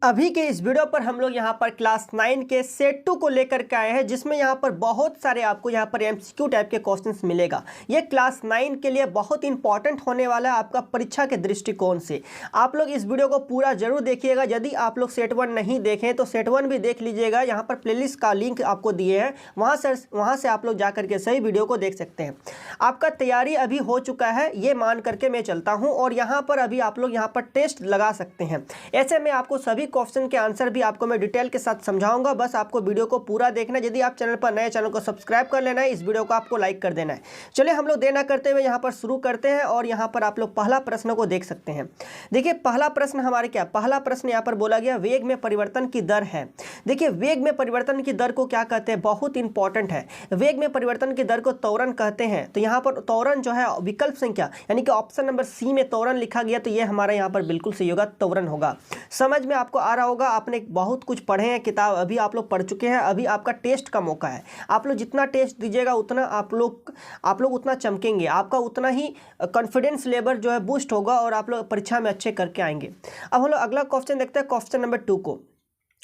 अभी के इस वीडियो पर हम लोग यहाँ पर क्लास 9 के सेट 2 को लेकर के आए हैं, जिसमें यहाँ पर बहुत सारे आपको यहाँ पर एमसीक्यू टाइप के क्वेश्चंस मिलेगा। ये क्लास 9 के लिए बहुत इंपॉर्टेंट होने वाला है आपका परीक्षा के दृष्टिकोण से। आप लोग इस वीडियो को पूरा जरूर देखिएगा। यदि आप लोग सेट 1 नहीं देखें तो सेट 1 भी देख लीजिएगा। यहाँ पर प्लेलिस्ट का लिंक आपको दिए हैं, वहाँ से आप लोग जा करके सही वीडियो को देख सकते हैं। आपका तैयारी अभी हो चुका है ये मान करके मैं चलता हूँ, और यहाँ पर अभी आप लोग यहाँ पर टेस्ट लगा सकते हैं। ऐसे में आपको सभी क्वेश्चन के आंसर भी आपको मैं डिटेल के साथ समझाऊंगा। बस आपको वीडियो को पूरा देखना है। यदि आप चैनल पर नए, चैनल को सब्सक्राइब कर लेना है, इस वीडियो को आपको लाइक कर देना है। चलिए हम लोग देर ना करते हुए यहाँ पर शुरू करते हैं, और यहाँ पर आप लोग पहला प्रश्न को देख सकते हैं। देखिए पहला प्रश्न हमारे क्या, पहला प्रश्न यहाँ पर बोला गया वेग में परिवर्तन की दर है। देखिए वेग में परिवर्तन की दर को क्या कहते हैं, बहुत इंपॉर्टेंट है। वेग में परिवर्तन की दर को त्वरण कहते हैं। तो यहाँ पर त्वरण जो है विकल्प संख्या यानी कि ऑप्शन नंबर सी में त्वरण लिखा गया, तो ये हमारा यहाँ पर बिल्कुल सही होगा, त्वरण होगा। समझ में आपको आ रहा होगा, आपने बहुत कुछ पढ़े हैं, किताब अभी आप लोग पढ़ चुके हैं। अभी आपका टेस्ट का मौका है। आप लोग जितना टेस्ट दीजिएगा उतना आप लोग उतना चमकेंगे, आपका उतना ही कॉन्फिडेंस लेवल जो है बूस्ट होगा, और आप लोग परीक्षा में अच्छे करके आएंगे। अब हम लोग अगला क्वेश्चन देखते हैं, क्वेश्चन नंबर 2 को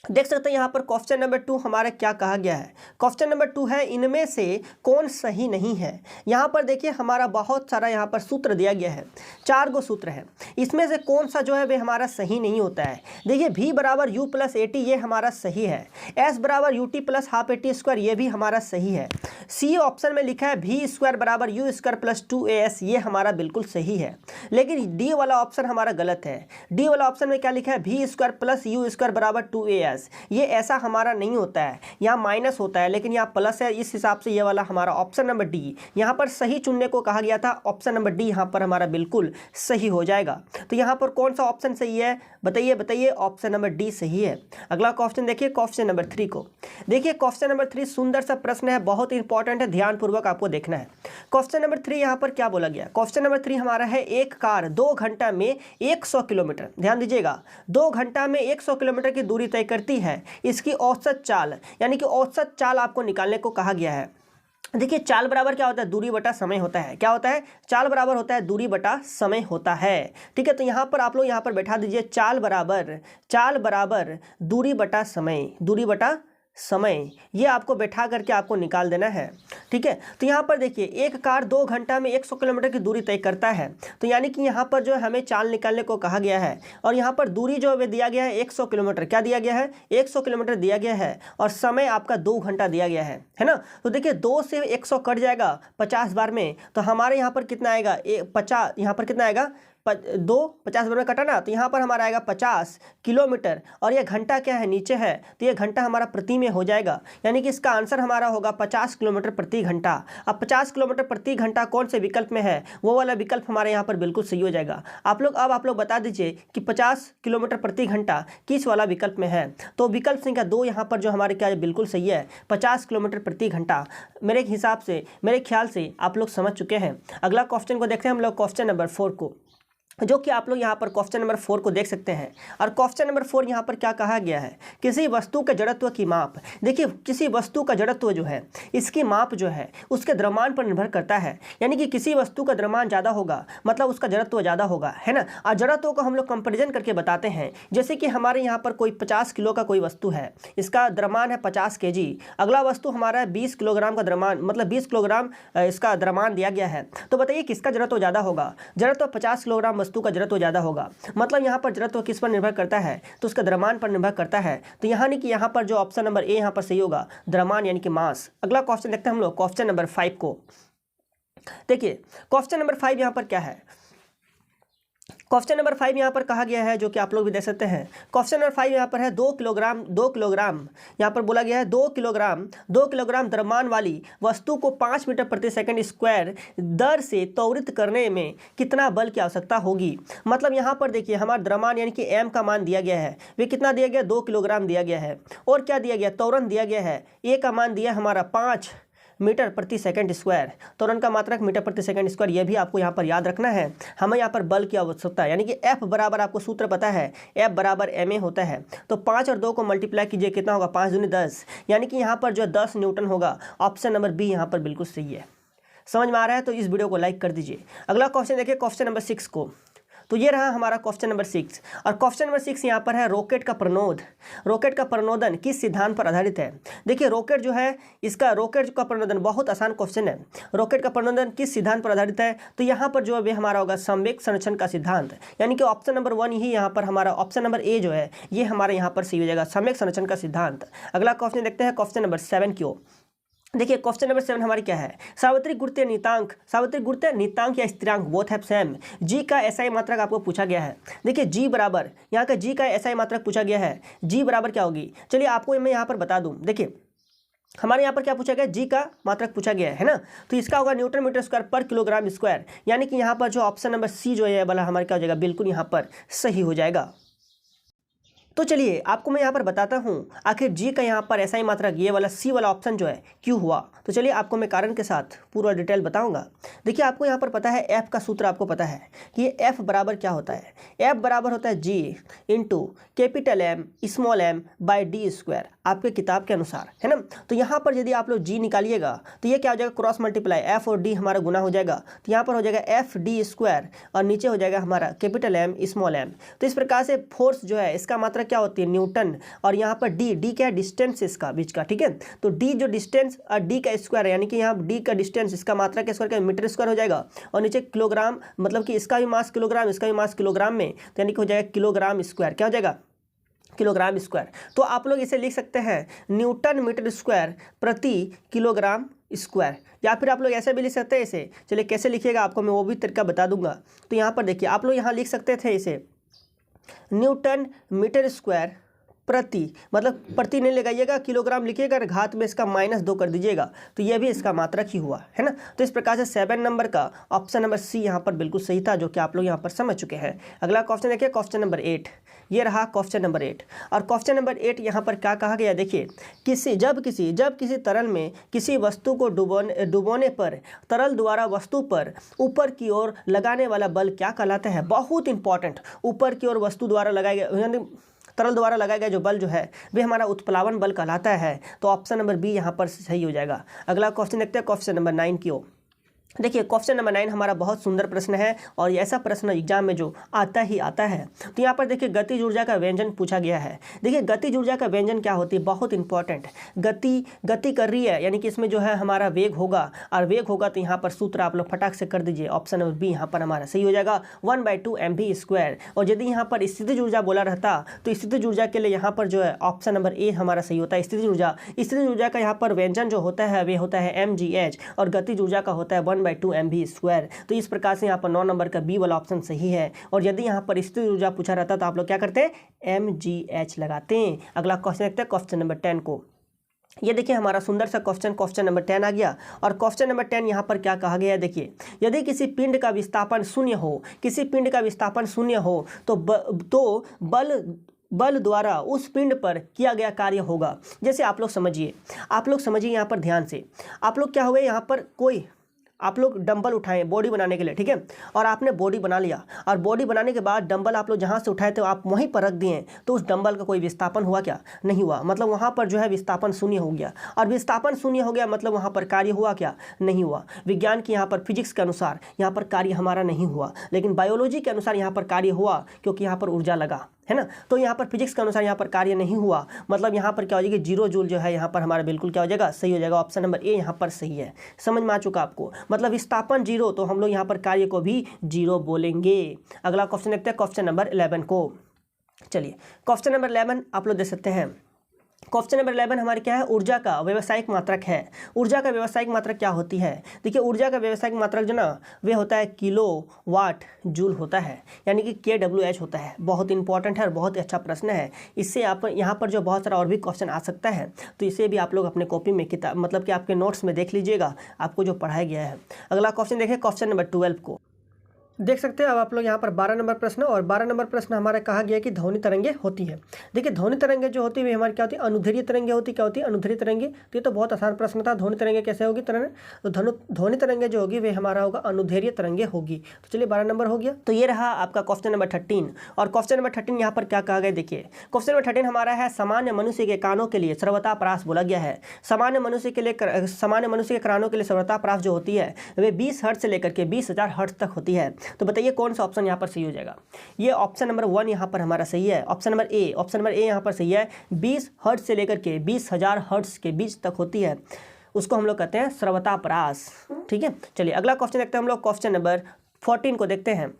देख सकते हैं। यहाँ पर क्वेश्चन नंबर 2 हमारा क्या कहा गया है। क्वेश्चन नंबर 2 है इनमें से कौन सही नहीं है। यहाँ पर देखिए हमारा बहुत सारा यहाँ पर सूत्र दिया गया है, 4 गो सूत्र है। इसमें से कौन सा जो है वे हमारा सही नहीं होता है। देखिए v बराबर u प्लस ए टी ये हमारा सही है। s बराबर U T plus half A T square ये भी हमारा सही है। सी ऑप्शन में लिखा है v स्क्वायर बराबर यू स्क्वायर प्लस 2as ये हमारा बिल्कुल सही है। लेकिन डी वाला ऑप्शन हमारा गलत है। डी वाला ऑप्शन में क्या लिखा है, v square plus you square बराबर 2as, ये ऐसा हमारा नहीं होता है। यहाँ माइनस होता है लेकिन यहाँ प्लस है। इस हिसाब से ये वाला हमारा ऑप्शन नंबर डी यहाँ पर सही चुनने को कहा गया था। ऑप्शन नंबर डी यहाँ पर हमारा बिल्कुल सही हो जाएगा। तो यहाँ पर कौन सा ऑप्शन सही है, बताइए बताइए। ऑप्शन नंबर डी सही है। अगला क्वेश्चन देखिए, क्वेश्चन नंबर 3 को देखिए। क्वेश्चन नंबर 3 सुंदर सा प्रश्न है, बहुत इंपॉर्टेंट है, ध्यानपूर्वक आपको देखना है। क्वेश्चन नंबर 3 यहाँ पर क्या बोला गया। क्वेश्चन नंबर 3 हमारा है एक कार 2 घंटा में 100 किलोमीटर, ध्यान दीजिएगा, 2 घंटा में 100 किलोमीटर की दूरी तय करती है। इसकी औसत चाल यानी कि औसत चाल आपको निकालने को कहा गया है। देखिए चाल बराबर क्या होता है, दूरी बटा समय होता है। क्या होता है, चाल बराबर होता है दूरी बटा समय होता है। ठीक है, तो यहाँ पर आप लोग यहाँ पर बैठा दीजिए चाल बराबर दूरी बटा समय, दूरी बटा समय, ये आपको बैठा करके आपको निकाल देना है। ठीक है, तो यहाँ पर देखिए एक कार 2 घंटा में 100 किलोमीटर की दूरी तय करता है। तो यानी कि यहाँ पर जो है हमें चाल निकालने को कहा गया है, और यहाँ पर दूरी जो है दिया गया है 100 किलोमीटर। क्या दिया गया है, 100 किलोमीटर दिया गया है, और समय आपका 2 घंटा दिया गया है ना। तो देखिए 2 से 100 कट जाएगा 50 बार में, तो हमारे यहाँ पर कितना आएगा, 50, यहाँ पर कितना आएगा, 50 बार में कटा ना, तो यहाँ पर हमारा आएगा 50 किलोमीटर, और ये घंटा क्या है, नीचे है, तो ये घंटा हमारा प्रति में हो जाएगा। यानी कि इसका आंसर हमारा होगा 50 किलोमीटर प्रति घंटा। अब 50 किलोमीटर प्रति घंटा कौन से विकल्प में है, वो वाला विकल्प हमारे यहाँ पर बिल्कुल सही हो जाएगा। आप लोग बता दीजिए कि 50 किलोमीटर प्रति घंटा किस वाला विकल्प में है। तो विकल्प संख्या 2 यहाँ पर जो हमारे क्या बिल्कुल सही है, 50 किलोमीटर प्रति घंटा। मेरे हिसाब से, मेरे ख्याल से आप लोग समझ चुके हैं। अगला क्वेश्चन को देखते हैं हम लोग, क्वेश्चन नंबर 4 को, जो कि आप लोग यहाँ पर क्वेश्चन नंबर 4 को देख सकते हैं। और क्वेश्चन नंबर 4 यहाँ पर क्या कहा गया है, किसी वस्तु के जड़त्व की माप। देखिए किसी वस्तु का जड़त्व जो है, इसकी माप जो है उसके द्रव्यमान पर निर्भर करता है। यानी कि किसी वस्तु का द्रव्यमान ज़्यादा होगा मतलब उसका जड़त्व ज़्यादा होगा, है ना। और जड़त्व को हम लोग कंपेरिजन करके बताते हैं। जैसे कि हमारे यहाँ पर कोई 50 किलो का कोई वस्तु है, इसका द्रव्यमान है 50 kg। अगला वस्तु हमारा है 20 किलोग्राम का द्रव्यमान, मतलब 20 किलोग्राम इसका द्रव्यमान दिया गया है। तो बताइए किसका जड़त्व ज़्यादा होगा। जड़त्व 50 किलोग्राम वस्तु का जड़त्व ज़्यादा होगा। मतलब यहाँ पर जड़त्व किस पर निर्भर करता है, तो उसका द्रव्यमान पर निर्भर करता है। तो यहाँ नहीं कि यहाँ पर जो ऑप्शन नंबर ए यहाँ पर सही होगा, द्रव्यमान यानी कि मास। अगला क्वेश्चन देखते हैं हम लोग, क्वेश्चन नंबर 5 को देखिए। क्वेश्चन नंबर 5 यहाँ पर क्या है, क्वेश्चन नंबर 5 यहाँ पर कहा गया है, जो कि आप लोग भी देख सकते हैं। क्वेश्चन नंबर 5 यहाँ पर है 2 किलोग्राम यहाँ पर बोला गया है 2 किलोग्राम द्रव्यमान वाली वस्तु को 5 मीटर प्रति सेकंड स्क्वायर दर से त्वरित करने में कितना बल की आवश्यकता होगी। मतलब यहाँ पर देखिए हमारा द्रव्यमान यानी कि m का मान दिया गया है, वे कितना दिया गया, 2 किलोग्राम दिया गया है। और क्या दिया गया, त्वरण दिया गया है, ए का मान दिया हमारा 5 मीटर प्रति सेकंड स्क्वायर। त्वरण का मात्रक मीटर प्रति सेकंड स्क्वायर, यह भी आपको यहाँ पर याद रखना है। हमें यहाँ पर बल की आवश्यकता है, यानी कि F बराबर, आपको सूत्र पता है, F बराबर ma होता है। तो 5 और 2 को मल्टीप्लाई कीजिए, कितना होगा, 5 दूनी 10, यानी कि यहाँ पर जो 10 न्यूटन होगा। ऑप्शन नंबर बी यहाँ पर बिल्कुल सही है। समझ में आ रहा है तो इस वीडियो को लाइक कर दीजिए। अगला क्वेश्चन देखिए, क्वेश्चन नंबर 6 को। तो ये रहा हमारा क्वेश्चन नंबर 6। और क्वेश्चन नंबर 6 यहाँ पर है रॉकेट का प्रणोदन किस सिद्धांत पर आधारित है। देखिए रॉकेट जो है, इसका रॉकेट का प्रणोदन बहुत आसान क्वेश्चन है। रॉकेट का प्रणोदन किस सिद्धांत पर आधारित है, तो यहाँ पर जो है हमारा होगा संवेग संरक्षण का सिद्धांत, यानी कि ऑप्शन नंबर 1 ही यहाँ पर हमारा, ऑप्शन नंबर ए जो है ये हमारे यहाँ पर सही हो जाएगा, संवेग संरक्षण का सिद्धांत। अगला क्वेश्चन देखते हैं क्वेश्चन नंबर 7 की ओर। देखिए क्वेश्चन नंबर 7 हमारी क्या है, सार्वत्रिक गुरुत्वीय नियतांक या स्थिरांक बोथ हैव सेम, जी का एसआई मात्रक आपको पूछा गया है। देखिए जी बराबर, यहाँ का जी का एसआई मात्रक पूछा गया है, जी बराबर क्या होगी, चलिए आपको मैं यहाँ पर बता दूँ। देखिए हमारे यहाँ पर क्या पूछा गया, जी का मात्रक पूछा गया है ना, तो इसका होगा न्यूटन मीटर स्क्वायर पर किलोग्राम स्क्वायर, यानी कि यहाँ पर जो ऑप्शन नंबर सी जो है वाला हमारे क्या हो जाएगा, बिल्कुल यहाँ पर सही हो जाएगा। तो चलिए आपको मैं यहाँ पर बताता हूँ आखिर जी का यहाँ पर एसआई मात्रक ये वाला सी वाला ऑप्शन जो है क्यों हुआ। तो चलिए आपको मैं कारण के साथ पूरा डिटेल बताऊँगा। देखिए आपको यहाँ पर पता है एफ का सूत्र आपको पता है कि ये एफ बराबर क्या होता है, एफ बराबर होता है G into capital M small M by D square, आपके किताब के अनुसार, है ना। तो यहाँ पर यदि आप लोग जी निकालिएगा तो ये क्या हो जाएगा, क्रॉस मल्टीप्लाई, एफ और डी हमारा गुना हो जाएगा, तो यहाँ पर हो जाएगा एफ डी स्क्वायर और नीचे हो जाएगा हमारा कैपिटल एम स्मॉल एम। तो इस प्रकार से फोर्स जो है इसका मात्रक क्या होती है, न्यूटन, और यहाँ पर डी क्या है, डिस्टेंस इसका बीच का, ठीक है। तो डी जो डिस्टेंस और डी का स्क्वायर है, यानी कि यहाँ डी का डिस्टेंस इसका मात्रक स्क्वायर का मीटर स्क्वायर हो जाएगा, और नीचे किलोग्राम, मतलब कि इसका भी मास किलोग्राम, इसका भी मास किलोग्राम में, तो यानी कि हो जाएगा किलोग्राम स्क्वायर, क्या हो जाएगा, किलोग्राम स्क्वायर। तो आप लोग इसे लिख सकते हैं न्यूटन मीटर स्क्वायर प्रति किलोग्राम स्क्वायर, या फिर आप लोग ऐसे भी लिख सकते हैं इसे। चलिए कैसे लिखिएगा आपको मैं वो भी तरीका बता दूंगा। तो यहाँ पर देखिए आप लोग यहाँ लिख सकते थे इसे न्यूटन मीटर स्क्वायर प्रति, मतलब प्रति नहीं लगाइएगा, किलोग्राम लिखिएगा और घात में इसका -2 कर दीजिएगा, तो ये भी इसका मात्रक ही हुआ, है ना। तो इस प्रकार से 7 नंबर का ऑप्शन नंबर सी यहाँ पर बिल्कुल सही था, जो कि आप लोग यहाँ पर समझ चुके हैं। अगला क्वेश्चन देखिए क्वेश्चन नंबर 8, ये रहा क्वेश्चन नंबर 8। और क्वेश्चन नंबर 8 यहाँ पर क्या कहा गया, देखिए जब किसी तरल में किसी वस्तु को डुबोने पर तरल द्वारा वस्तु पर ऊपर की ओर लगाने वाला बल क्या कहलाता है। बहुत इंपॉर्टेंट, ऊपर की ओर वस्तु द्वारा लगाए गए, तरल द्वारा लगाया गया जो बल जो है वे हमारा उत्प्लावन बल कहलाता है। तो ऑप्शन नंबर बी यहाँ पर सही हो जाएगा। अगला क्वेश्चन देखते हैं क्वेश्चन नंबर 9 की ओर। देखिए क्वेश्चन नंबर 9 हमारा बहुत सुंदर प्रश्न है, और ऐसा प्रश्न एग्जाम में जो आता ही आता है। तो यहाँ पर देखिए गतिज ऊर्जा का व्यंजन पूछा गया है। देखिए गतिज ऊर्जा का व्यंजन क्या होती है, बहुत इंपॉर्टेंट। गति कर रही है, यानी कि इसमें जो है हमारा वेग होगा, और वेग होगा तो यहाँ पर सूत्र आप लोग फटाक से कर दीजिए, ऑप्शन नंबर बी यहाँ पर हमारा सही हो जाएगा, 1/2 mv²। और यदि यहाँ पर स्थितिज ऊर्जा बोला रहता तो स्थितिज ऊर्जा के लिए यहाँ पर जो है ऑप्शन नंबर ए हमारा सही होता है। स्थितिज ऊर्जा का यहाँ पर व्यंजन जो होता है वे होता है mgh, और गतिज ऊर्जा का होता है 1/2 mv²। तो इस प्रकार से यहाँ पर 9 नंबर का बी वाला ऑप्शन सही है। और यदि यहाँ पर स्थितिज ऊर्जा पूछा रहता तो आप लोग क्या करते हैं, mgh लगाते हैं। अगला क्वेश्चन देखते हैं क्वेश्चन नंबर 10 को। ये देखिए हमारा सुंदर सा क्वेश्चन नंबर 10 आ गया। और क्वेश्चन नंबर 10 यहाँ पर क्या कहा गया है, देखिए यदि किसी पिंड का विस्थापन शून्य हो तो बल द्वारा उस पिंड पर किया गया कार्य होगा। जैसे आप लोग समझिए यहाँ पर ध्यान से, आप लोग क्या हुए, यहाँ पर आप लोग डंबल उठाएं बॉडी बनाने के लिए, ठीक है, और आपने बॉडी बना लिया, और बॉडी बनाने के बाद डंबल आप लोग जहाँ से उठाए थे आप वहीं पर रख दिए, तो उस डंबल का कोई विस्थापन हुआ क्या, नहीं हुआ। मतलब वहाँ पर जो है विस्थापन शून्य हो गया, और विस्थापन शून्य हो गया मतलब वहाँ पर कार्य हुआ क्या, नहीं हुआ। विज्ञान की यहाँ पर फिजिक्स के अनुसार यहाँ पर कार्य हमारा नहीं हुआ, लेकिन बायोलॉजी के अनुसार यहाँ पर कार्य हुआ, क्योंकि यहाँ पर ऊर्जा लगा, है ना। तो यहाँ पर फिजिक्स के अनुसार यहाँ पर कार्य नहीं हुआ, मतलब यहाँ पर क्या हो जाएगा, 0 जूल जो है यहाँ पर हमारा बिल्कुल क्या हो जाएगा, सही हो जाएगा। ऑप्शन नंबर ए यहाँ पर सही है। समझ में आ चुका आपको, मतलब विस्थापन 0 तो हम लोग यहाँ पर कार्य को भी 0 बोलेंगे। अगला क्वेश्चन देखते हैं क्वेश्चन नंबर 11 को। चलिए क्वेश्चन नंबर 11 आप लोग देख सकते हैं। क्वेश्चन नंबर 11 हमारे क्या है, ऊर्जा का व्यावसायिक मात्रक है। ऊर्जा का व्यावसायिक मात्रक क्या होती है, देखिए ऊर्जा का व्यावसायिक मात्रक जो ना वे होता है किलोवाट जूल होता है, यानी कि kWh होता है। बहुत इंपॉर्टेंट है और बहुत अच्छा प्रश्न है। इससे आप यहाँ पर जो बहुत सारा और भी क्वेश्चन आ सकता है, तो इसे भी आप लोग अपने कॉपी में किताब मतलब कि आपके नोट्स में देख लीजिएगा, आपको जो पढ़ाया गया है। अगला क्वेश्चन देखिए क्वेश्चन नंबर 12 को। देख सकते हैं अब आप लोग यहाँ पर 12 नंबर प्रश्न, और 12 नंबर प्रश्न हमारा कहा गया कि ध्वनि तरंगे होती है। देखिए ध्वनि तरंगे जो होती है हमारी क्या होती है, अनुदैर्घ्य तरंगे होती, क्या होती है, अनुदैर्घ्य तरंगे। तो ये तो बहुत आसान प्रश्न था, ध्वनि तरंगे कैसे होगी तरंगे, तो ध्वनि तरंगे जो होगी वे हमारा होगा अनुदैर्घ्य तरंगे होगी। तो चलिए 12 नंबर हो गया। तो ये रहा आपका क्वेश्चन नंबर 13। और क्वेश्चन नंबर 13 यहाँ पर क्या कहा गया, देखिए क्वेश्चन नंबर 13 हमारा है सामान्य मनुष्य के कानों के लिए श्रवता परास बोला गया है। सामान्य मनुष्य के कानों के लिए श्रवता परास जो होती है वे 20 हर्ट्ज से लेकर के 20,000 हर्ट्ज तक होती है। तो बताइए कौन सा ऑप्शन यहाँ पर सही हो जाएगा। ये ऑप्शन नंबर 1 यहाँ पर हमारा सही है। ऑप्शन नंबर ए यहाँ पर सही है। 20 हर्ट्ज से लेकर के 20,000 हर्ट्ज के बीच तक होती है, उसको हम लोग कहते हैं श्रवतापरास। ठीक है, चलिए अगला क्वेश्चन देखते हैं हम लोग। क्वेश्चन नंबर 14 को देखते हैं,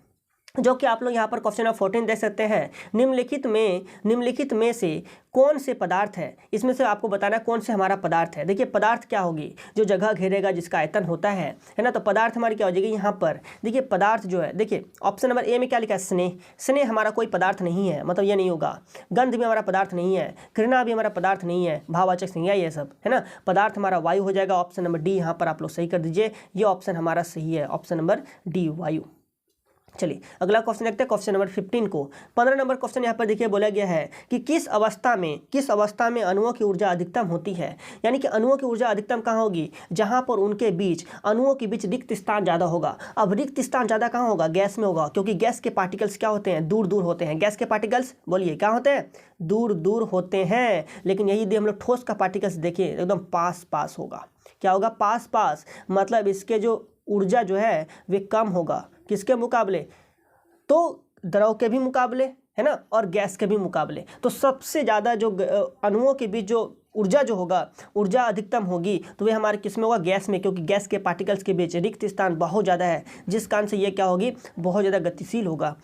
जो कि आप लोग यहाँ पर क्वेश्चन नंबर 14 देख सकते हैं। निम्नलिखित में से कौन से पदार्थ है, इसमें से आपको बताना है कौन से हमारा पदार्थ है। देखिए पदार्थ क्या होगी, जो जगह घेरेगा, जिसका आयतन होता है ना। तो पदार्थ हमारी क्या हो जाएगी यहाँ पर। देखिए पदार्थ जो है, देखिए ऑप्शन नंबर ए में क्या लिखा है, स्नेह। स्नेह हमारा कोई पदार्थ नहीं है, मतलब ये नहीं होगा। गंध भी हमारा पदार्थ नहीं है, घृणा भी हमारा पदार्थ नहीं है, भाववाचक संज्ञा ये सब है ना। पदार्थ हमारा वायु हो जाएगा। ऑप्शन नंबर डी यहाँ पर आप लोग सही कर दीजिए, ये ऑप्शन हमारा सही है, ऑप्शन नंबर डी वायु। चलिए अगला क्वेश्चन देखते हैं, क्वेश्चन नंबर 15 को। 15 नंबर क्वेश्चन यहाँ पर देखिए बोला गया है कि किस अवस्था में अणुओं की ऊर्जा अधिकतम होती है। यानी कि अणुओं की ऊर्जा अधिकतम कहाँ होगी, जहाँ पर उनके बीच अणुओं के बीच रिक्त स्थान ज़्यादा होगा। अब रिक्त स्थान ज़्यादा कहाँ होगा, गैस में होगा, क्योंकि गैस के पार्टिकल्स क्या होते हैं, दूर दूर होते हैं। गैस के पार्टिकल्स बोलिए क्या होते हैं, दूर दूर होते हैं। लेकिन यही यदि हम लोग ठोस का पार्टिकल्स देखिए एकदम पास पास होगा। क्या होगा, पास पास, मतलब इसके जो ऊर्जा जो है वे कम होगा, किसके मुकाबले, तो द्रव के भी मुकाबले है ना, और गैस के भी मुकाबले। तो सबसे ज़्यादा जो अणुओं के बीच जो ऊर्जा जो होगा, ऊर्जा अधिकतम होगी, तो वे हमारे किस में होगा, गैस में, क्योंकि गैस के पार्टिकल्स के बीच रिक्त स्थान बहुत ज़्यादा है, जिस कारण से ये क्या होगी, बहुत ज़्यादा गतिशील होगा।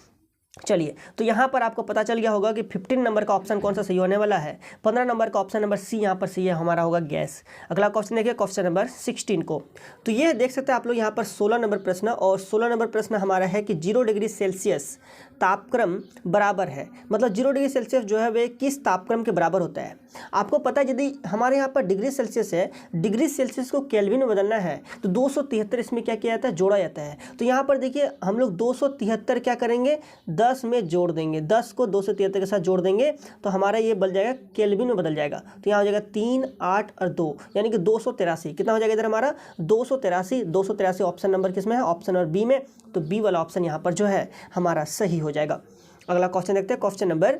चलिए तो यहाँ पर आपको पता चल गया होगा कि 15 नंबर का ऑप्शन कौन सा सही होने वाला है। 15 नंबर का ऑप्शन नंबर सी यहाँ पर सही है, हमारा होगा गैस। अगला क्वेश्चन देखिए, क्वेश्चन नंबर 16 को। तो ये देख सकते हैं आप लोग यहाँ पर 16 नंबर प्रश्न, और 16 नंबर प्रश्न हमारा है कि 0 डिग्री सेल्सियस तापक्रम बराबर है, मतलब 0 डिग्री सेल्सियस जो है वे किस तापक्रम के बराबर होता है। आपको पता है यदि हमारे यहाँ पर डिग्री सेल्सियस है, डिग्री सेल्सियस को केल्विन में बदलना है तो 273 इसमें क्या किया जाता है, जोड़ा जाता है। तो यहाँ पर देखिए हम लोग 273 क्या करेंगे, 10 में जोड़ देंगे, 10 को 273 के साथ जोड़ देंगे तो हमारा ये बदल जाएगा, केल्विन में बदल जाएगा। तो यहाँ हो जाएगा 3, 8 और 2 यानी कि 283। कितना हो जाएगा इधर हमारा, 283 ऑप्शन नंबर किस में है, ऑप्शन नंबर बी में। तो बी वाला ऑप्शन यहाँ पर जो है हमारा सही हो जाएगा। अगला क्वेश्चन देखते हैं, क्वेश्चन नंबर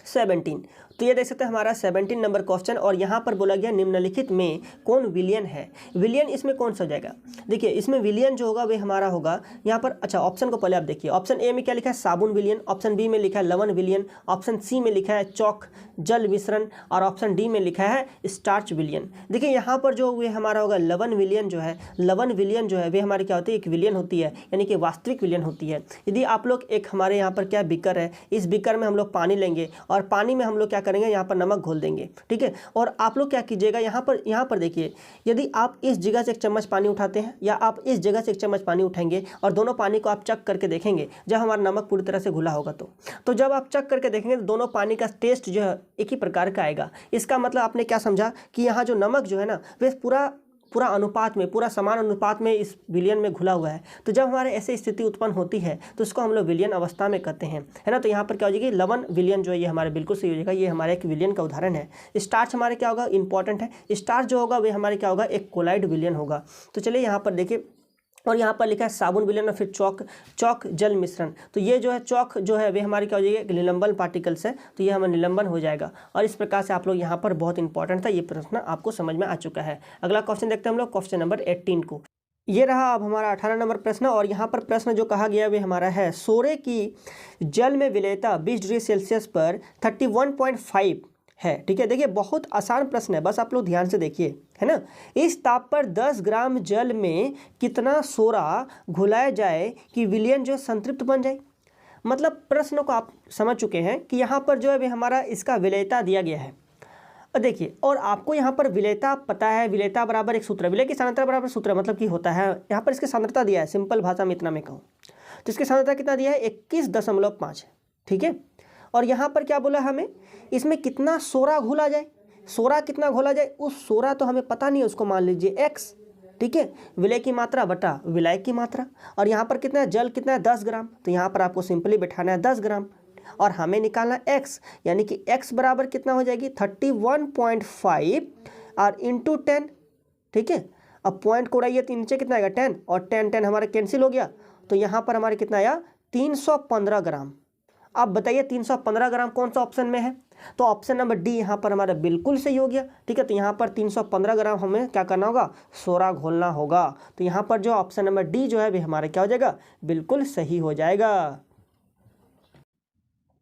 17। तो ये देख सकते हैं हमारा 17 नंबर क्वेश्चन, और यहाँ पर बोला गया निम्नलिखित में कौन विलियन है। विलियन इसमें कौन सा हो जाएगा, देखिए इसमें विलियन जो होगा वे हमारा होगा यहाँ पर। अच्छा ऑप्शन को पहले आप देखिए, ऑप्शन ए में क्या लिखा है, साबुन विलियन। ऑप्शन बी में लिखा है लवण विलियन। ऑप्शन सी में लिखा है चौक जल मिश्रण, और ऑप्शन डी में लिखा है स्टार्च विलियन। देखिए यहाँ पर जो वे हमारा होगा लवण विलियन जो है, लवण विलियन जो है वे हमारी क्या होती है, एक विलियन होती है, यानी कि वास्तविक विलियन होती है। यदि आप लोग एक हमारे यहाँ पर क्या बीकर है, इस बीकर में हम लोग पानी लेंगे और पानी में हम लोग क्या करेंगे, यहाँ पर नमक घोल देंगे, ठीक है। और आप लोग क्या कीजिएगा, यहाँ पर देखिए, यदि आप इस जगह से एक चम्मच पानी उठाते हैं या आप इस जगह से एक चम्मच पानी उठाएंगे और दोनों पानी को आप चख करके देखेंगे, जब हमारा नमक पूरी तरह से घुला होगा तो जब आप चख करके देखेंगे तो दोनों पानी का टेस्ट जो है एक ही प्रकार का आएगा। इसका मतलब आपने क्या समझा कि यहाँ जो नमक जो है ना वे पूरा अनुपात में, पूरा समान अनुपात में इस विलियन में घुला हुआ है। तो जब हमारे ऐसी स्थिति उत्पन्न होती है तो उसको हम लोग विलियन अवस्था में कहते हैं, है ना। तो यहाँ पर क्या हो जाएगी, लवण विलियन जो है ये हमारे बिल्कुल सही हो जाएगा, ये हमारे एक विलियन का उदाहरण है। स्टार्च हमारे क्या होगा, इंपॉर्टेंट है। स्टार्च जो होगा वे हमारे क्या होगा, एक कोलाइड विलियन होगा। तो चलिए यहाँ पर देखिए, और यहाँ पर लिखा है साबुन विलियन और फिर चौक जल मिश्रण। तो ये जो है चौक जो है वे हमारी क्या हो जाएगी, निलंबन पार्टिकल्स है, तो ये हमारा निलंबन हो जाएगा। और इस प्रकार से आप लोग यहाँ पर बहुत इंपॉर्टेंट था, ये प्रश्न आपको समझ में आ चुका है। अगला क्वेश्चन देखते हैं हम लोग, क्वेश्चन नंबर 18 को। ये रहा अब हमारा 18 नंबर प्रश्न, और यहाँ पर प्रश्न जो कहा गया वे हमारा है, सोरे की जल में विलेयता 20 डिग्री सेल्सियस पर 31.5 है, ठीक है। देखिए बहुत आसान प्रश्न है, बस आप लोग ध्यान से देखिए, है ना। इस ताप पर 10 ग्राम जल में कितना सोरा घुलाया जाए कि विलियन जो संतृप्त बन जाए। मतलब प्रश्न को आप समझ चुके हैं कि यहाँ पर जो है हमारा इसका विलेयता दिया गया है। देखिए, और आपको यहाँ पर विलेयता पता है, विलेयता बराबर एक सूत्र, विलय की सांद्रता बराबर सूत्र, मतलब कि होता है, यहाँ पर इसकी सांद्रता दिया है, सिंपल भाषा में इतना मैं कहूँ तो इसकी सांद्रता कितना दिया है, 21.5, ठीक है। और यहाँ पर क्या बोला हमें, इसमें कितना सोरा घोला जाए, सोरा कितना घोला जाए, उस सोरा तो हमें पता नहीं है, उसको मान लीजिए x, ठीक है। विलय की मात्रा बटा विलायक की मात्रा, और यहाँ पर कितना है, जल कितना है, 10 ग्राम। तो यहाँ पर आपको सिंपली बैठाना है 10 ग्राम, और हमें निकालना x, यानी कि x बराबर कितना हो जाएगी, 31.5 और इंटू 10, ठीक है। अब पॉइंट को उड़ाइए तो नीचे कितना आएगा, 10, और 10 हमारा कैंसिल हो गया, तो यहाँ पर हमारे कितना आया, 315 ग्राम। अब बताइए 315 ग्राम कौन सा ऑप्शन में है, तो ऑप्शन नंबर डी यहाँ पर हमारा बिल्कुल सही हो गया। ठीक है, तो यहाँ पर 315 ग्राम हमें क्या करना होगा, सोडा घोलना होगा। तो यहाँ पर जो ऑप्शन नंबर डी जो है वे हमारा क्या हो जाएगा, बिल्कुल सही हो जाएगा।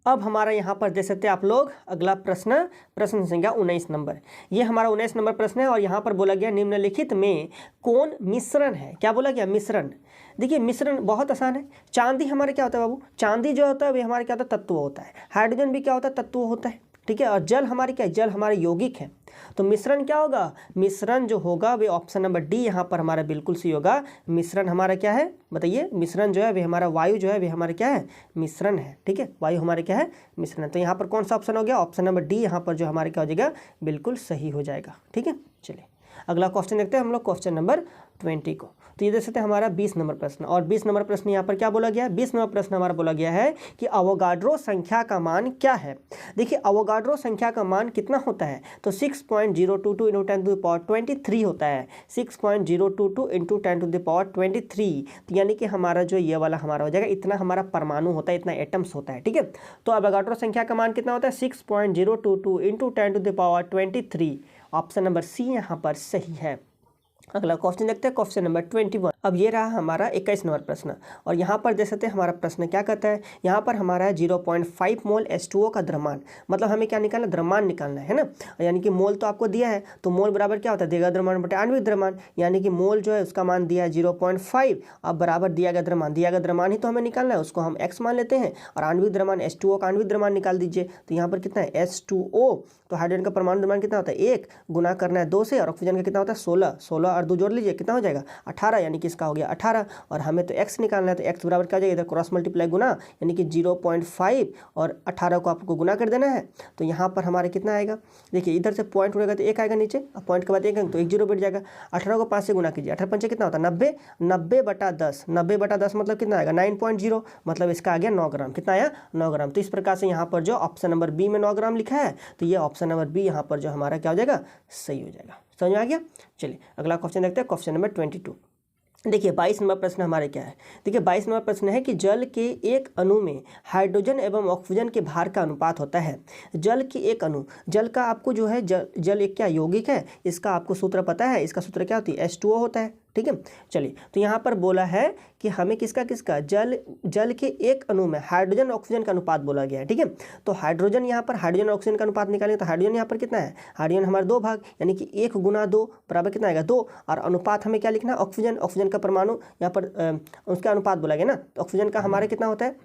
अब हमारा यहाँ पर देख सकते हैं आप लोग अगला प्रश्न, प्रश्न संख्या 19 नंबर। ये हमारा 19 नंबर प्रश्न है और यहाँ पर बोला गया निम्नलिखित में कौन मिश्रण है। क्या बोला गया, मिश्रण। देखिए मिश्रण बहुत आसान है। चांदी हमारे क्या होता है बाबू, चांदी जो होता है वे हमारे क्या होता है, तत्व होता है। हाइड्रोजन भी क्या होता है, तत्व होता है। ठीक है, और जल हमारी क्या है, जल हमारे यौगिक है। तो मिश्रण क्या होगा, मिश्रण जो होगा वे ऑप्शन नंबर डी यहाँ पर हमारा बिल्कुल सही होगा। मिश्रण हमारा क्या है बताइए, मिश्रण जो है वे हमारा वायु जो है वे हमारा क्या है, मिश्रण है। ठीक है, वायु हमारे क्या है, मिश्रण। तो यहाँ पर कौन सा ऑप्शन हो गया, ऑप्शन नंबर डी यहाँ पर जो हमारे क्या हो जाएगा, बिल्कुल सही हो जाएगा। ठीक है, चलिए अगला क्वेश्चन देखते हैं हम लोग, क्वेश्चन नंबर 20 को। तो ये देख सकते हैं हमारा 20 नंबर प्रश्न, और 20 नंबर प्रश्न यहाँ पर क्या बोला गया है, 20 नंबर प्रश्न हमारा बोला गया है कि अवोगाड्रो संख्या का मान क्या है। देखिए अवोगाड्रो संख्या का मान कितना होता है, तो 6.022 × 10⁻23 होता है। 6.022 × 10⁻23, तो यानी कि हमारा जो ये वाला हमारा हो जाएगा, इतना हमारा परमाणु होता है, इतना एटम्स होता है। ठीक है, तो अवोगाड्रो संख्या का मान कितना होता है, 6.022 × 10⁻23। ऑप्शन नंबर सी यहाँ पर सही है। अगला क्वेश्चन देखते हैं, क्वेश्चन नंबर 21। अब ये रहा हमारा 21 नंबर प्रश्न, और यहाँ पर देख सकते हैं हमारा प्रश्न क्या कहता है, यहाँ पर हमारा है 0.5 मोल H2O का द्रव्यमान। मतलब हमें क्या निकालना, द्रव्यमान निकालना है ना, यानी कि मोल तो आपको दिया है, तो मोल बराबर क्या होता है, दिया गया द्रव्यमान बटे आणविक द्रव्यमान, यानी कि मोल जो है उसका मान दिया है 0.5, अब बराबर दिया गया द्रव्यमान, दिया गया द्रव्यमान ही तो हमें निकालना है, उसको हम x मान लेते हैं, और आणविक द्रव्यमान H2O का आणविक द्रव्यमान निकाल दीजिए। तो यहाँ पर कितना है, H2O, तो हाइड्रोजन का परमाणु द्रव्यमान कितना होता है, 1, गुना करना है 2 से, और ऑक्सीजन का कितना होता है 16, 16 और 2 जोड़ लीजिए कितना हो जाएगा 18, यानी कि इसका हो गया 18, और हमें तो x निकालना है, तो x बराबर क्या हो जाएगा, इधर क्रॉस मल्टीप्लाई गुना, यानी कि 0.5 और 18 को आपको गुना कर देना है। तो यहाँ पर हमारे कितना आएगा, देखिए इधर से पॉइंट उड़ेगा तो 1 आएगा नीचे, अब पॉइंट के बाद 1 आएगा तो 1 0 बैठ जाएगा। 18 को 5 से गुना कीजिए, 18 पंचे कितना होता है 90, 90/10, 90/10 मतलब कितना आएगा 9.0, मतलब इसका आ गया 9 ग्राम। कितना आया, 9 ग्राम। तो इस प्रकार से यहाँ पर जो ऑप्शन नंबर बी में 9 ग्राम लिखा है, तो ये ऑप्शन नंबर बी यहाँ पर जो हमारा क्या हो जाएगा, सही हो जाएगा। समझ में आ गया। चलिए अगला क्वेश्चन देखते हैं, क्वेश्चन नंबर 22। देखिए 22 नंबर प्रश्न हमारे क्या है, देखिए 22 नंबर प्रश्न है कि जल के एक अणु में हाइड्रोजन एवं ऑक्सीजन के भार का अनुपात होता है। जल की एक अणु, जल का आपको जो है जल एक क्या यौगिक है, इसका आपको सूत्र पता है, इसका सूत्र क्या होती है, H2O होता है। ठीक है, चलिए तो यहाँ पर बोला है कि हमें किसका किसका जल के एक अणु में हाइड्रोजन ऑक्सीजन का अनुपात बोला गया है। ठीक है, तो हाइड्रोजन यहाँ पर हाइड्रोजन ऑक्सीजन का अनुपात निकालेंगे, तो हाइड्रोजन यहाँ पर कितना है, हाइड्रोजन हमारे 2 भाग, यानी कि 1 गुना 2 बराबर कितना आएगा 2, और अनुपात हमें क्या लिखना है, ऑक्सीजन, ऑक्सीजन का परमाणु यहाँ पर उसका अनुपात बोला गया ना, तो ऑक्सीजन का हमारा कितना होता है,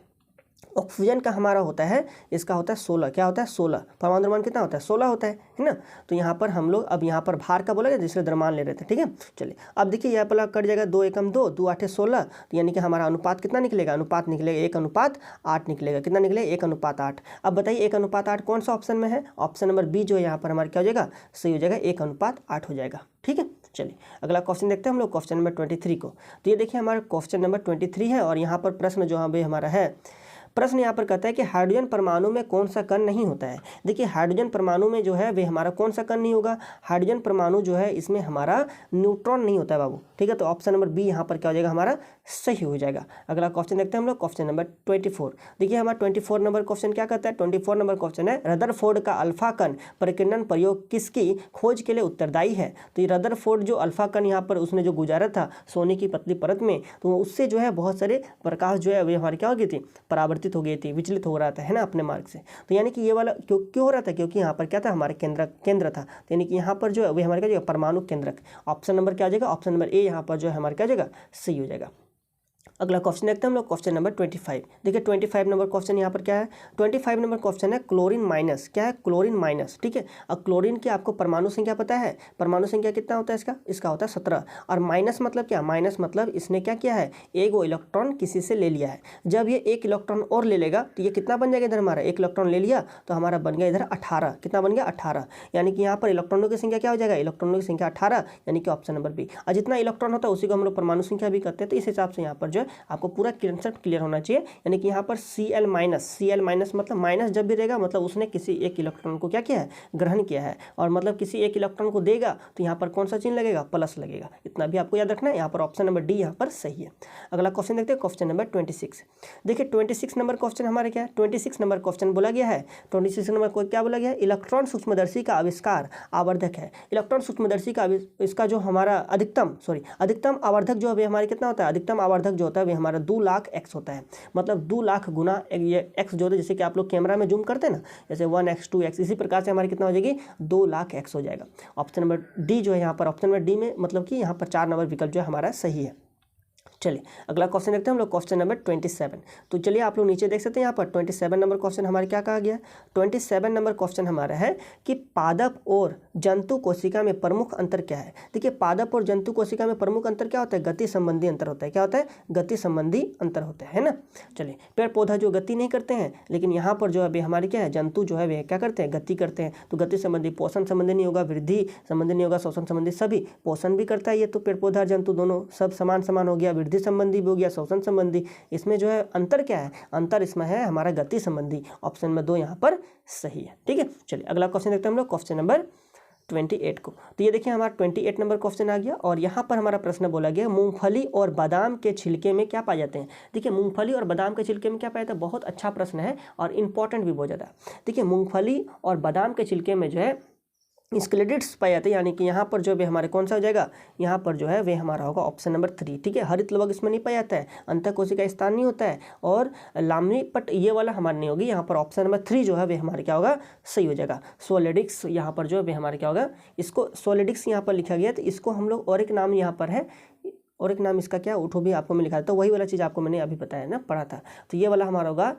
ऑक्सीजन का हमारा होता है, इसका होता है 16, क्या होता है 16, परमाणु द्रव्यमान कितना होता है 16 होता है ना। तो यहाँ पर हम लोग अब यहाँ पर भार का बोला गया, जिससे द्रव्यमान ले रहे थे। ठीक है, चलिए अब देखिए यहाँ पर कट जाएगा, 2 एकम 2, 2 8 16, तो यानी कि हमारा अनुपात कितना निकलेगा, अनुपात निकलेगा 1:8 निकलेगा। कितना निकलेगा 1:8। अब बताइए 1:8 कौन सा ऑप्शन में है, ऑप्शन नंबर बी जो है यहाँ पर हमारा क्या हो जाएगा, सही हो जाएगा, 1:8 हो जाएगा। ठीक है, चलिए अगला क्वेश्चन देखते हैं हम लोग, क्वेश्चन नंबर 23 को। तो ये देखिए हमारा क्वेश्चन नंबर 23 है, और यहाँ पर प्रश्न जो हमारा है, प्रश्न यहाँ पर कहता है कि हाइड्रोजन परमाणु में कौन सा कण नहीं होता है। देखिए हाइड्रोजन परमाणु में जो है वे हमारा कौन सा कण नहीं होगा, हाइड्रोजन परमाणु जो है इसमें हमारा न्यूट्रॉन नहीं होता है बाबू। ठीक है, तो ऑप्शन नंबर बी यहाँ पर क्या हो जाएगा, हमारा सही हो जाएगा। अगला क्वेश्चन देखते हैं हम लोग, क्वेश्चन नंबर 24। देखिए हमारा 24 नंबर क्वेश्चन क्या कहता है, 24 नंबर क्वेश्चन है, रदरफोर्ड का अल्फा कण प्रकीर्णन प्रयोग किसकी खोज के लिए उत्तरदायी है। तो ये रदरफोर्ड जो अल्फा कण यहाँ पर उसने जो गुजारा था सोने की पतली परत में, तो उससे जो है बहुत सारे प्रकाश जो है वे हमारे क्या हो गई थी, परावर्तित हो गई थी, विचलित हो रहा था, है ना, अपने मार्ग से। तो यानी कि ये वाला क्यों हो रहा था, क्योंकि यहाँ पर क्या था, हमारे केंद्र था, यानी कि यहाँ पर जो है वे हमारे क्या हो जाएगा, परमाणु केंद्रक। ऑप्शन नंबर क्या हो जाएगा, ऑप्शन नंबर ए यहाँ पर जो है हमारे क्या हो जाएगा, सही हो जाएगा। अगला क्वेश्चन देखते हैं हम लोग, क्वेश्चन नंबर 25। देखिए 25 नंबर क्वेश्चन यहाँ पर क्या है, 25 नंबर क्वेश्चन है क्लोरीन माइनस, क्या है, क्लोरीन माइनस। ठीक है, अब क्लोरीन की आपको परमाणु संख्या पता है, परमाणु संख्या कितना होता है इसका होता है 17, और माइनस मतलब क्या, माइनस मतलब इसने क्या किया है, एक इलेक्ट्रॉन किसी से ले लिया है। जब ये 1 इलेक्ट्रॉन और ले लेगा तो ये कितना बन जाएगा, इधर हमारा 1 इलेक्ट्रॉन ले लिया तो हमारा बन गया इधर 18, कितना बन गया 18, यानी कि यहाँ पर इलेक्ट्रॉनों की संख्या क्या हो जाएगा, इलेक्ट्रॉनों की संख्या 18, यानी कि ऑप्शन नंबर बी। और जितना इलेक्ट्रॉन होता है उसी को हम लोग परमाणु संख्या भी कहते हैं, तो इस हिसाब से यहाँ पर जो है आपको पूरा कंसेप्ट क्लियर होना चाहिए। यानी कि यहाँ पर Cl- मतलब माइनस जब भी रहेगा मतलब उसने किसी एक इलेक्ट्रॉन को क्या किया है, ग्रहण किया है, और मतलब किसी एक इलेक्ट्रॉन को देगा तो यहाँ पर कौन सा चिन्ह लगेगा, प्लस लगेगा। इतना भी आपको याद रखना है। यहाँ पर ऑप्शन नंबर डी यहाँ पर सही है। अगला क्वेश्चन देखते हैं, क्वेश्चन नंबर 26। देखिए 26 नंबर क्वेश्चन हमारे क्या है, 26 नंबर क्वेश्चन बोला गया है। 26 नंबर को क्या बोला गया है, इलेक्ट्रॉन सूक्ष्मदर्शी का आविष्कार आवर्धक है। इलेक्ट्रॉन सूक्ष्मदर्शी का इसका जो हमारा अधिकतम आवर्धक जो है हमारे कितना होता है, अधिकतम आवर्धक जो होता है वह हमारा 2 लाख एक्स होता है। मतलब 2 लाख गुना ये एक्स जो होता है, जैसे कि आप लोग कैमरा में जूम करते हैं ना, जैसे 1x 2x, इसी प्रकार से हमारी कितना हो जाएगी, 2 लाख एक्स हो जाएगा। ऑप्शन नंबर डी जो है यहाँ पर, ऑप्शन नंबर डी में मतलब कि यहाँ पर 4 नंबर विकल्प जो है हमारा सही है। चलिए अगला क्वेश्चन देखते हैं हम लोग, क्वेश्चन नंबर 27। तो चलिए आप लोग नीचे देख सकते हैं यहाँ पर 27 नंबर क्वेश्चन हमारे क्या कहा गया है। 27 नंबर क्वेश्चन हमारा है कि पादप और जंतु कोशिका में प्रमुख अंतर क्या है। देखिए पादप और जंतु कोशिका में प्रमुख अंतर क्या होता है, गति संबंधी अंतर होता है। क्या होता है, गति संबंधी अंतर होता है ना। चलिए पेड़ पौधा जो गति नहीं करते हैं, लेकिन यहाँ पर जो है हमारे क्या है, जंतु जो है वे क्या करते हैं, गति करते हैं। तो गति संबंधी पोषण संबंधी नहीं होगा, वृद्धि संबंधी नहीं होगा, श्वसन संबंधी, सभी पोषण भी करता है ये तो पेड़ पौधा जंतु दोनों सब समान हो गया, वृद्धि संबंधी भी हो गया, श्वसन संबंधी। इसमें जो है अंतर क्या है, अंतर इसमें है हमारा गति संबंधी। ऑप्शन नंबर 2 यहाँ पर सही है। ठीक है, चलिए अगला क्वेश्चन देखते हैं हम लोग, क्वेश्चन नंबर 28 को। तो ये देखिए हमारा 28 नंबर क्वेश्चन आ गया, और यहाँ पर हमारा प्रश्न बोला गया मूंगफली और बादाम के छिलके में क्या पाए जाते हैं। देखिए मूंगफली और बादाम के छिलके में क्या पाया जाता है, बहुत अच्छा प्रश्न है और इंपॉर्टेंट भी बहुत ज़्यादा। देखिए मूंगफली और बादाम के छिलके में जो है स्क्लेरिड्स पाए जाते हैं, यानी कि यहाँ पर जो भी हमारे कौन सा हो जाएगा, यहाँ पर जो है वे हमारा होगा ऑप्शन नंबर 3। ठीक है, हरित लवक इसमें नहीं पाया जाता है, अंतःकोशिका स्थान नहीं होता है, और लामिनी पट ये वाला हमारे नहीं होगी। यहाँ पर ऑप्शन नंबर 3 जो है वे हमारे क्या होगा, सही हो जाएगा। सोलिडिक्स यहाँ पर जो है वे हमारे क्या होगा, इसको सोलिडिक्स यहाँ पर लिखा गया, तो इसको हम लोग और एक नाम यहाँ पर है, और एक नाम इसका क्या उठो भी आपको मैं लिखा था, तो वही वाला चीज़ आपको मैंने अभी बताया ना, पढ़ा था। तो ये वाला हमारा होगा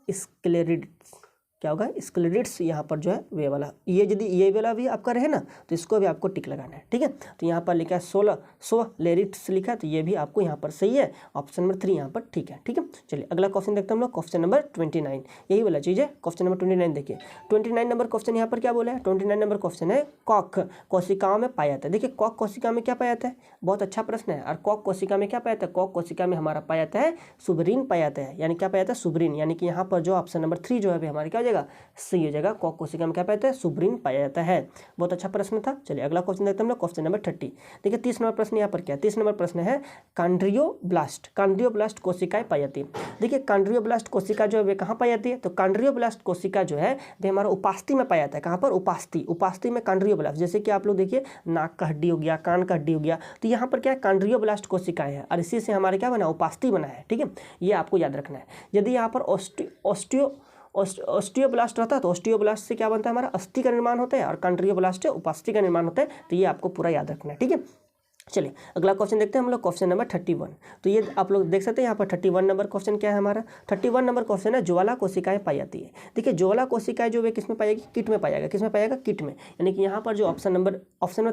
स्क्लेरिड्स, क्या होगा, स्क्लेरिड्स यहाँ पर जो है वे वाला। ये यदि ये वाला भी आपका रहे ना तो इसको भी आपको टिक लगाना है। ठीक है, तो यहाँ पर लिखा है 16 लेरिट्स लिखा है, तो ये भी आपको यहाँ पर सही है, ऑप्शन नंबर 3 यहाँ पर ठीक है। ठीक है, चलिए अगला क्वेश्चन देखते हैं हम लोग, क्वेश्चन नंबर 29। यही वाला चीज़ है, क्वेश्चन नंबर 29 देखिए। 29 नंबर क्वेश्चन यहाँ पर क्या बोला है, 29 नंबर क्वेश्चन है कॉक कोशिकाओं में पाया जाता है। देखिए कॉक कोशिका में क्या पाया जाता है, बहुत अच्छा प्रश्न है। और कॉक कोशिका में क्या पाया जाता है, कॉक कोशिका में हमारा पाया जाता है सुबरीन पाया जाता है, यानी क्या पाया जाता है, सुबरीन। यानी कि यहाँ पर जो ऑप्शन नंबर 3 जो है हमारे क्या हो जाएगा, सही हो जाएगा। कॉक कोशिका में क्या पाया जाता है, सुब्रीन पाया जाता है। बहुत अच्छा प्रश्न था। चलिए अगला क्वेश्चन देखते हैं हम लोग, क्वेश्चन नंबर 30। देखिए 30 नंबर प्रश्न यहाँ पर क्या है, 30 नंबर प्रश्न है कांड्रियोब्लास्ट कोशिकाएं पाई जाती है। देखिए कांड्रियोब्लास्ट कोशिका जो है वे कहाँ पाई जाती है, तो कांड्रियोब्लास्ट कोशिका जो है वे हमारा उपास्थि में पाया जाता है। कहाँ पर, उपास्थि में कांड्रियोब्लास्ट। जैसे कि आप लोग देखिए नाक का हड्डी हो गया, कान का हड्डी हो गया, तो यहाँ पर क्या है, कांड्रियोब्लास्ट कोशिकाएं है, और इसी से हमारे क्या बना, उपास्थि बना है। ठीक है, ये आपको याद रखना है। यदि यहाँ पर ऑस्टियोब्लास्ट रहता है तो ऑस्टियोब्लास्ट से क्या बनता है, हमारा अस्थि का निर्माण होता है, और कांड्रियोब्लास्ट से उपास्थि का निर्माण होता है। तो ये आपको पूरा याद रखना है। ठीक है, चलिए अगला क्वेश्चन देखते हैं हम लोग, क्वेश्चन नंबर 31। तो ये आप लोग देख सकते हैं यहाँ पर 31 नंबर क्वेश्चन क्या है हमारा, 31 नंबर क्वेश्चन है ज्वाला कोशिकाएं पाई जाती है। देखिए ज्वाला कोशिकाएं जो है किस में पाई जाएगी, किट में पाया जाएगा। किस में पाया जाएगा, किट में। यानी कि यहाँ पर जो ऑप्शन नंबर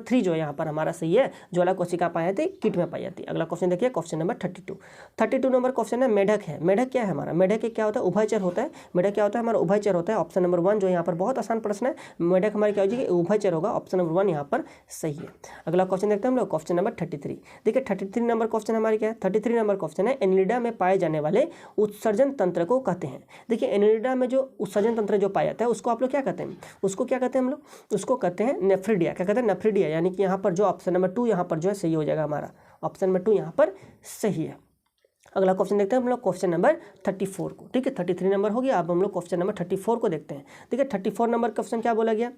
3 जो है यहाँ पर हमारा सही है, ज्वाला कोशिका पाई जाती है, किट में पाई जाती है। अगला क्वेश्चन देखिए, क्वेश्चन नंबर 32 नंबर क्वेश्चन है मेढक है। मेढक क्या है हमारा, मेढक क्या होता है, उभयचर होता है। मेढक क्या होता है, हमारा उभयचर होता है। ऑप्शन नंबर 1 जो यहाँ पर बहुत आसान प्रश्न है, मेढक हमारे क्या हो जाएगी, उभयचर होगा। ऑप्शन नंबर 1 यहाँ पर सही है। अगला क्वेश्चन देखते हैं हम लोग, क्वेश्चन नंबर 33। देखिए 33 नंबर क्वेश्चन हमारे क्या है, 33 नंबर क्वेश्चन है एनिलिडा में पाए जाने वाले उत्सर्जन तंत्र को कहते हैं। देखिए एनिलिडा में जो उत्सर्जन तंत्र जो पाया जाता है उसको आप लोग क्या कहते हैं, उसको क्या कहते हैं हम लोग, उसको कहते हैं नेफ्रिडिया। क्या कहते हैं, नेफ्रिडिया। यानी कि यहाँ पर जो ऑप्शन नंबर 2 यहाँ पर जो है सही हो जाएगा, हमारा ऑप्शन नंबर 2 यहाँ पर सही है। अगला क्वेश्चन देखते हैं हम लोग, क्वेश्चन नंबर 34 को। ठीक है, 33 नंबर हो गया, अब हम लोग क्वेश्चन नंबर 34 को देखते हैं। देखिए 34 नंबर क्वेश्चन क्या बोला गया,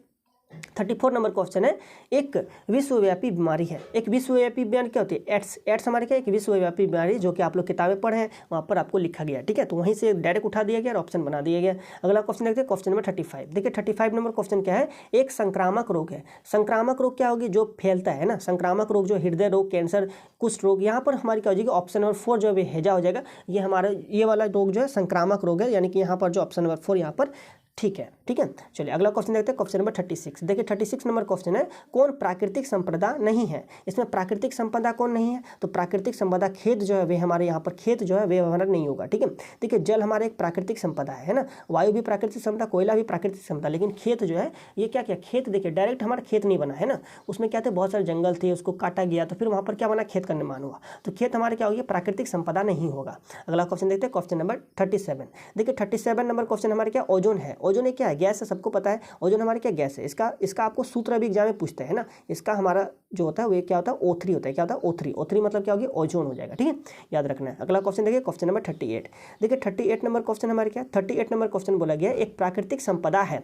34 नंबर क्वेश्चन है एक विश्वव्यापी बीमारी है। एक विश्वव्यापी बीमारी क्या होती है, एड्स हमारे क्या, एक विश्वव्यापी बीमारी, जो कि आप लोग किताबें पढ़े हैं वहाँ पर आपको लिखा गया। ठीक है, तो वहीं से डायरेक्ट उठा दिया गया और ऑप्शन बना दिया गया। अगला क्वेश्चन देखते हैं, क्वेश्चन नंबर 35। देखिए 35 नंबर क्वेश्चन क्या है, एक संक्रामक रोग है। संक्रामक रोग क्या होगी, जो फैलता है ना, संक्रामक रोग जो हृदय रोग, कैंसर, कुष्ठ रोग। यहाँ पर हमारी क्या हो जाएगी, ऑप्शन नंबर 4 जो है हैजा हो जाएगा। ये हमारा ये वाला रोग जो है संक्रामक रोग है, यानी कि यहाँ पर जो ऑप्शन नंबर 4 यहाँ पर ठीक है, ठीक है। चलिए अगला क्वेश्चन देखते हैं, क्वेश्चन नंबर 36। देखिए 36 नंबर क्वेश्चन है, कौन प्राकृतिक संपदा नहीं है। इसमें प्राकृतिक संपदा कौन नहीं है, तो प्राकृतिक संपदा खेत जो है वे हमारे यहाँ पर खेत जो है वे हमारा नहीं होगा, ठीक है। देखिए जल हमारा एक प्राकृतिक संपदा है ना, वायु भी प्राकृतिक संपदा, कोयला भी प्राकृतिक संपदा, लेकिन खेत जो है ये क्या किया, खेत देखिए डायरेक्ट हमारा खेत नहीं बना है ना, उसमें क्या थे, बहुत सारे जंगल थे, उसको काटा गया तो फिर वहाँ पर क्या बना, खेत का निर्माण हुआ, तो खेत हमारे क्या हो गया, प्राकृतिक संपदा नहीं होगा। अगला क्वेश्चन देखते हैं, क्वेश्चन नंबर 37। देखिए 37 नंबर क्वेश्चन हमारे क्या, ओजोन है। ओजोन क्या है, गैस है, सबको पता है ओजोन हमारे क्या गैस है। इसका आपको सूत्र भी एग्जाम में पूछते हैं ना, इसका हमारा जो होता है वो क्या होता है, O3 होता है। क्या होता है, O3। O3 मतलब क्या होगी, ओजोन हो जाएगा, ठीक है, याद रखना है। अगला क्वेश्चन देखिए, क्वेश्चन नंबर 38। देखिए 38 नंबर क्वेश्चन हमारे क्या, 38 नंबर क्वेश्चन बोला गया एक प्राकृतिक संपदा है।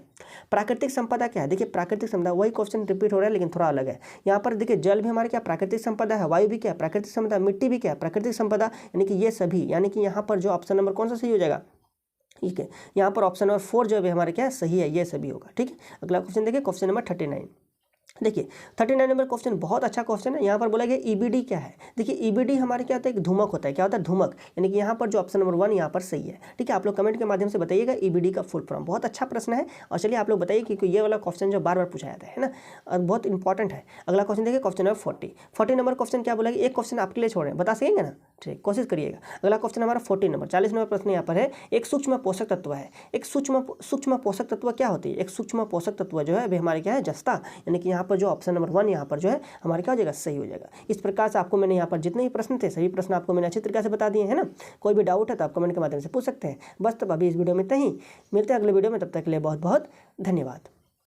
प्राकृतिक संपदा क्या है, देखिए प्राकृतिक संपदा, वही क्वेश्चन रिपीट हो रहा है लेकिन थोड़ा अलग है। यहाँ पर देखिए जल भी हमारे क्या प्राकृतिक संपदा है, वायु भी क्या प्राकृतिक संपदा, मिट्टी भी क्या प्राकृतिक संपदा, यानी कि ये सभी, यानी कि यहाँ पर जो ऑप्शन नंबर कौन सा सही हो जाएगा, ठीक है, यहाँ पर ऑप्शन नंबर 4 जो है हमारे क्या है, सही है, ये सभी होगा, ठीक है। अगला क्वेश्चन देखिए, क्वेश्चन नंबर 39। देखिए 39 नंबर क्वेश्चन बहुत अच्छा क्वेश्चन है। यहाँ पर बोला गया ईबीडी क्या है। देखिए ईबीडी हमारे क्या होता है, एक धूमक होता है। क्या होता है, धूमक, यानी कि यहाँ पर जो ऑप्शन नंबर 1 यहाँ पर सही है, ठीक है। आप लोग कमेंट के माध्यम से बताइएगा ईबीडी का फुल फॉर्म। बहुत अच्छा प्रश्न है, और चलिए आप लोग बताइए क्योंकि ये वाला क्वेश्चन जो बार बार पूछा जाता है ना, और बहुत इंपॉर्टेंट है। अगला क्वेश्चन देखिए, क्वेश्चन नंबर 40 नंबर क्वेश्चन क्या बोला, एक क्वेश्चन आपके लिए छोड़ रहे हैं, बता सकेंगे ना, ठीक, कोशिश करिएगा। अगला क्वेश्चन हमारा 40 नंबर 40 नंबर प्रश्न यहाँ पर है, एक सूक्ष्म पोषक तत्व है। एक सूक्ष्म पोषक तत्व क्या होती है, एक सूक्ष्म पोषक तत्व जो है वे हमारे क्या है, जस्ता, यानी कि यहाँ पर जो ऑप्शन नंबर 1 यहाँ पर जो है हमारे क्या हो जाएगा, सही हो जाएगा। इस प्रकार से आपको मैंने यहाँ पर जितने भी प्रश्न थे सभी प्रश्न आपको मैंने अच्छी तरीके से बता दिए हैं ना। कोई भी डाउट है तो आप कमेंट के माध्यम से पूछ सकते हैं। बस तब अभी इस वीडियो में इतना ही, मिलते हैं अगले वीडियो में, तब तक के लिए बहुत बहुत धन्यवाद।